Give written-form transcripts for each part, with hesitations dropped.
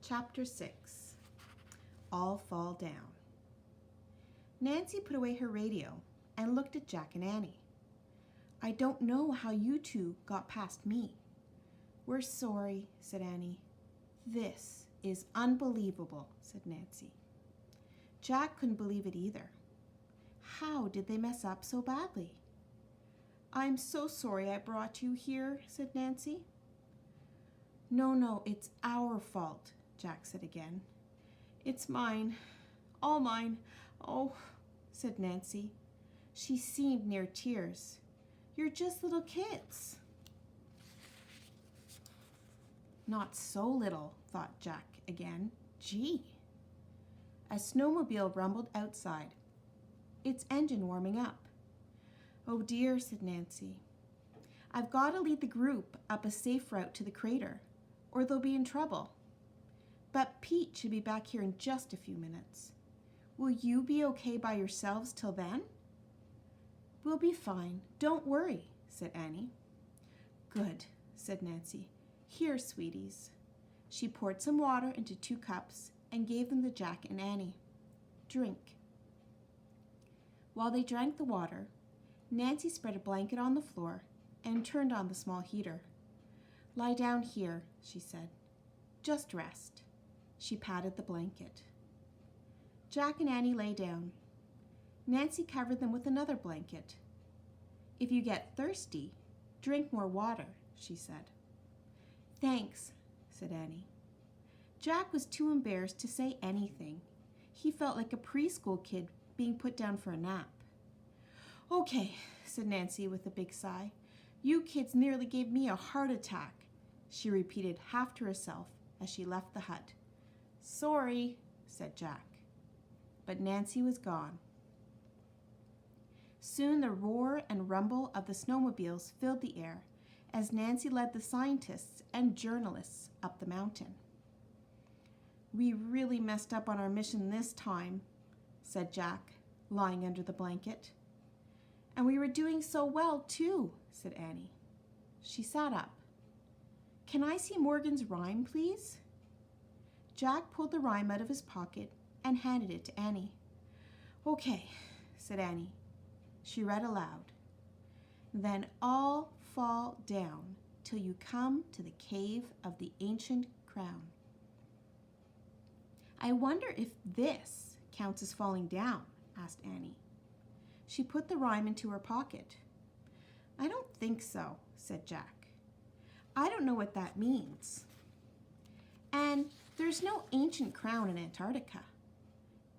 Chapter 6. All Fall Down. Nancy put away her radio and looked at Jack and Annie. I don't know how you two got past me. We're sorry, said Annie. This is unbelievable, said Nancy. Jack couldn't believe it either. How did they mess up so badly? I'm so sorry I brought you here, said Nancy. No, it's our fault, Jack said again. It's mine, all mine. Oh, said Nancy. She seemed near tears. You're just little kids. Not so little, thought Jack again. Gee. A snowmobile rumbled outside, its engine warming up. Oh dear, said Nancy. I've got to lead the group up a safe route to the crater, or they'll be in trouble. But Pete should be back here in just a few minutes. Will you be okay by yourselves till then? We'll be fine. Don't worry, said Annie. Good, said Nancy. Here, sweeties. She poured some water into 2 cups and gave them to Jack and Annie. Drink. While they drank the water, Nancy spread a blanket on the floor and turned on the small heater. Lie down here, she said. Just rest. She patted the blanket. Jack and Annie lay down. Nancy covered them with another blanket. If you get thirsty, drink more water, she said. Thanks, said Annie. Jack was too embarrassed to say anything. He felt like a preschool kid being put down for a nap. Okay, said Nancy with a big sigh. You kids nearly gave me a heart attack, she repeated half to herself as she left the hut. Sorry, said Jack. But Nancy was gone. Soon the roar and rumble of the snowmobiles filled the air as Nancy led the scientists and journalists up the mountain. We really messed up on our mission this time, said Jack, lying under the blanket. And we were doing so well, too, said Annie. She sat up. Can I see Morgan's rhyme, please? Jack pulled the rhyme out of his pocket and handed it to Annie. Okay, said Annie. She read aloud. Then all fall down till you come to the cave of the ancient crown. I wonder if this counts as falling down, asked Annie. She put the rhyme into her pocket. I don't think so, said Jack. I don't know what that means. And there's no ancient crown in Antarctica.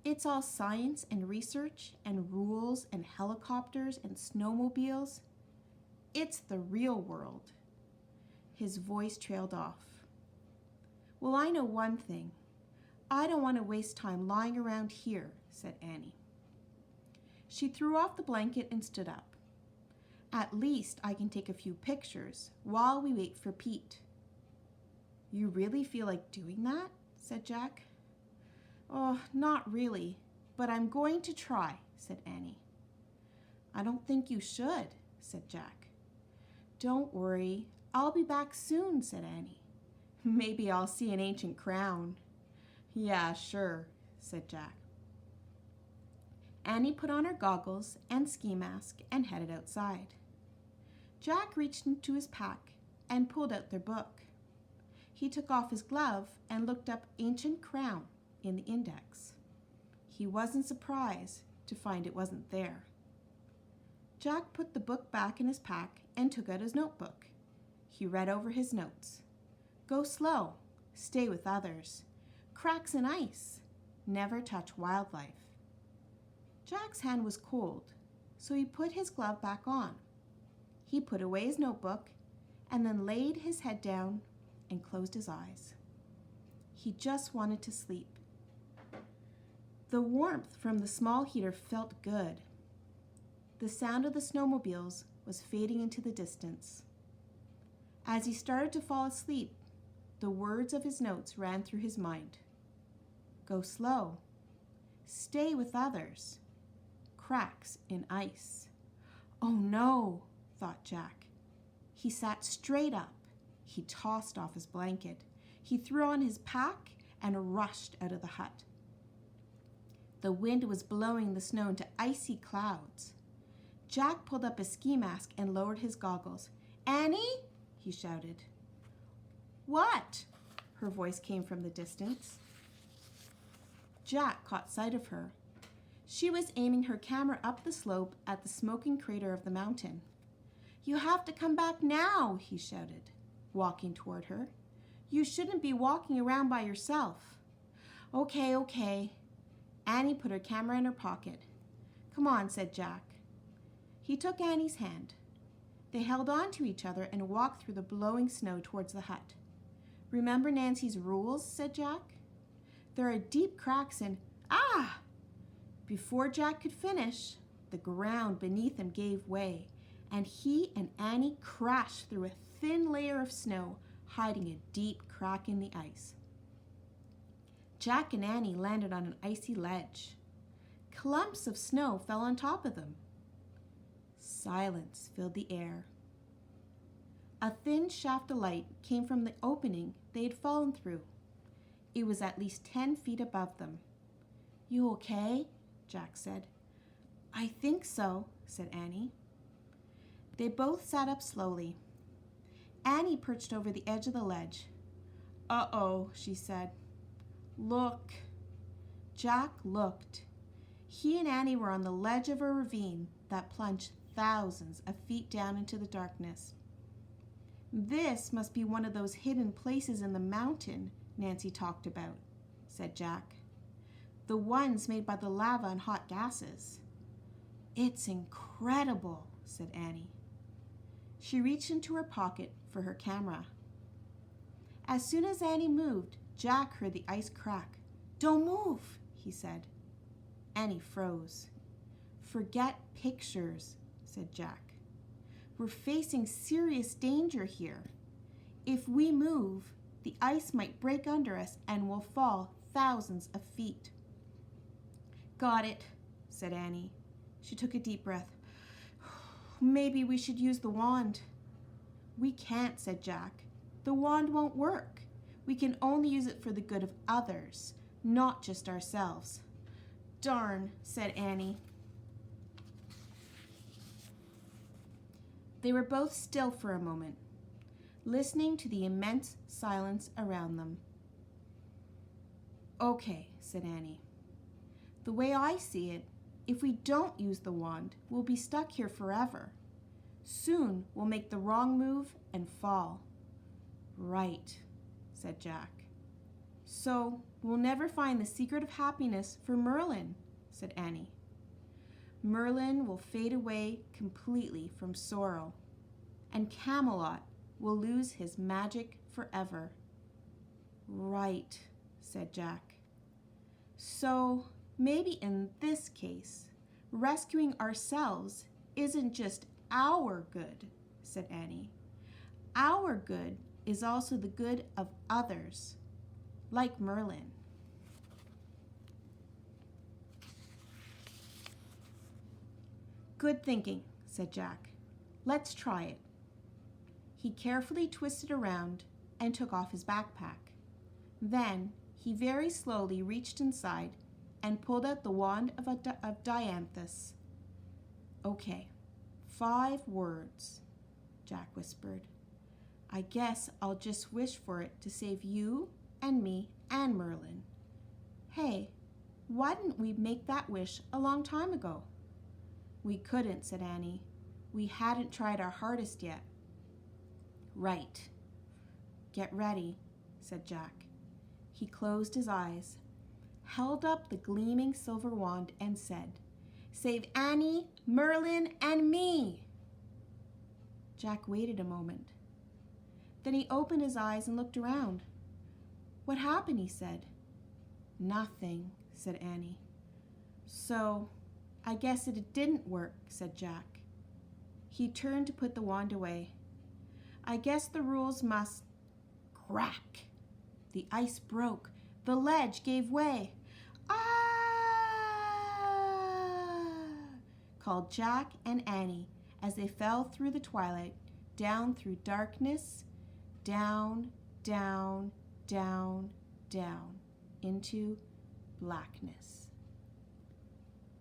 It's all science and research and rules and helicopters and snowmobiles. It's the real world. His voice trailed off. Well, I know one thing. I don't want to waste time lying around here, said Annie. She threw off the blanket and stood up. At least I can take a few pictures while we wait for Pete. You really feel like doing that? Said Jack. Oh, not really, but I'm going to try, said Annie. I don't think you should, said Jack. Don't worry, I'll be back soon, said Annie. Maybe I'll see an ancient crown. Yeah, sure, said Jack. Annie put on her goggles and ski mask and headed outside. Jack reached into his pack and pulled out their book. He took off his glove and looked up Ancient Crown in the index. He wasn't surprised to find it wasn't there. Jack put the book back in his pack and took out his notebook. He read over his notes. Go slow, stay with others, cracks and ice, never touch wildlife. Jack's hand was cold, so he put his glove back on. He put away his notebook and then laid his head down and closed his eyes. He just wanted to sleep. The warmth from the small heater felt good. The sound of the snowmobiles was fading into the distance. As he started to fall asleep, the words of his notes ran through his mind. Go slow. Stay with others. Cracks in ice. Oh no, thought Jack. He sat straight up. He tossed off his blanket. He threw on his pack and rushed out of the hut. The wind was blowing the snow into icy clouds. Jack pulled up his ski mask and lowered his goggles. "Annie?" he shouted. "What?" Her voice came from the distance. Jack caught sight of her. She was aiming her camera up the slope at the smoking crater of the mountain. "You have to come back now," he shouted, walking toward her. "You shouldn't be walking around by yourself." Okay. Annie put her camera in her pocket. "Come on," said Jack. He took Annie's hand. They held on to each other and walked through the blowing snow towards the hut. "Remember Nancy's rules?" said Jack. "There are deep cracks in—" "Ah!" Before Jack could finish, the ground beneath him gave way, and he and Annie crashed through a thin layer of snow, hiding a deep crack in the ice. Jack and Annie landed on an icy ledge. Clumps of snow fell on top of them. Silence filled the air. A thin shaft of light came from the opening they had fallen through. It was at least 10 feet above them. "You okay?" Jack said. "I think so," said Annie. They both sat up slowly. Annie perched over the edge of the ledge. "Uh-oh," she said. "Look." Jack looked. He and Annie were on the ledge of a ravine that plunged thousands of feet down into the darkness. "This must be one of those hidden places in the mountain Nancy talked about," said Jack. "The ones made by the lava and hot gases." "It's incredible," said Annie. She reached into her pocket for her camera. As soon as Annie moved, Jack heard the ice crack. "Don't move," he said. Annie froze. "Forget pictures," said Jack. "We're facing serious danger here. If we move, the ice might break under us and we'll fall thousands of feet." "Got it," said Annie. She took a deep breath. "Maybe we should use the wand." "We can't," said Jack. "The wand won't work. We can only use it for the good of others, not just ourselves." "Darn," said Annie. They were both still for a moment, listening to the immense silence around them. "Okay," said Annie. "The way I see it, if we don't use the wand, we'll be stuck here forever. Soon we'll make the wrong move and fall." "Right," said Jack. "So we'll never find the secret of happiness for Merlin," said Annie. "Merlin will fade away completely from sorrow, and Camelot will lose his magic forever." "Right," said Jack. "So maybe in this case, rescuing ourselves isn't just our good," said Annie. "Our good is also the good of others, like Merlin." "Good thinking," said Jack. "Let's try it." He carefully twisted around and took off his backpack. Then he very slowly reached inside and pulled out the wand of Dianthus. "Okay, 5 words," Jack whispered. "I guess I'll just wish for it to save you and me and Merlin. Hey, why didn't we make that wish a long time ago?" "We couldn't," said Annie. "We hadn't tried our hardest yet." "Right. Get ready," said Jack. He closed his eyes, held up the gleaming silver wand, and said, "Save Annie, Merlin, and me." Jack waited a moment. Then he opened his eyes and looked around. "What happened?" he said. "Nothing," said Annie. "So I guess it didn't work," said Jack. He turned to put the wand away. "I guess the rules must—" Crack! The ice broke. The ledge gave way. "Ah!" called Jack and Annie as they fell through the twilight, down through darkness, down, down, down, down. into blackness.